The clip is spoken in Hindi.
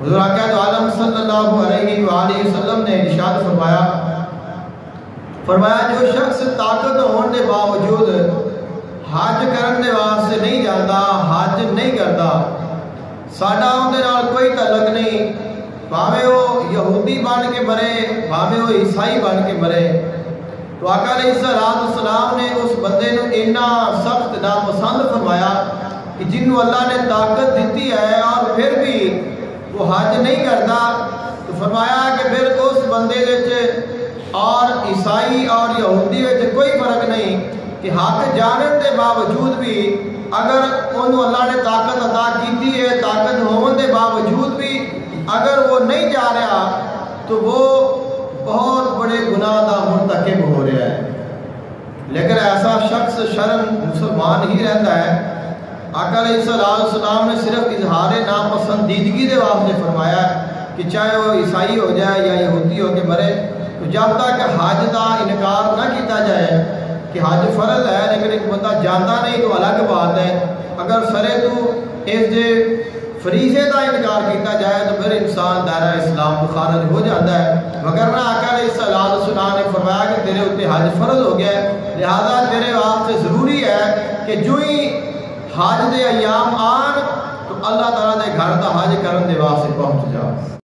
हुज़ूर आक़ा दो आलम सल्लल्लाहु अलैहि वसल्लम ने इरशाद फरमाया जो शख्स ताकत होने के बावजूद हज करने वास्ते नहीं जाता, हज नहीं करता, साडा उनके नाल कोई तलक नहीं, भावें वो यहूदी बन के मरे, भावें वो ईसाई बन के मरे, तो आका अलैहिस्सलाम ने उस बंदे को इन्ना सख्त नापसंद फरमाया कि जिन्होंने अल्लाह ने ताकत दी है और फिर भी वो हज नहीं करता, तो फरमाया कि फिर उस बंदे विच और ईसाई और यहूदी विच कोई फर्क नहीं कि हक जानने के बावजूद भी अगर उन्होंने अल्लाह ने ताकत अदा की है, ताकत होने के बावजूद भी अगर वो नहीं जा रहा तो वो बहुत बड़े गुनाह का मुर्तकिब हो रहा है। लेकिन ऐसा शख्स शर्म मुसलमान ही रहता है। आका अलैहिस्सलाम ने सिर्फ इजहार नापसंदीदगी के वास्ते फरमाया कि चाहे वो ईसाई हो जाए या यहूदी हो के मरे, तो जब तक हज का इनकार ना किया जाए कि हज फर्ज है लेकिन एक बंदा जानता नहीं तो अलग बात है। अगर सरे तो इस फरीजे का इनकार किया जाए तो फिर इंसान दायरा इस्लाम को खारिज हो जाता है। वगरना आका अलैहिस्सलाम ने फरमाया कि तेरे उत्ते हज फर्ज हो गया, लिहाजा तेरे वास्ते ज़रूरी है कि जो ही हज के अयाम आन तो अल्लाह ताला के घर का हज करने वास्ते पहुँच जा।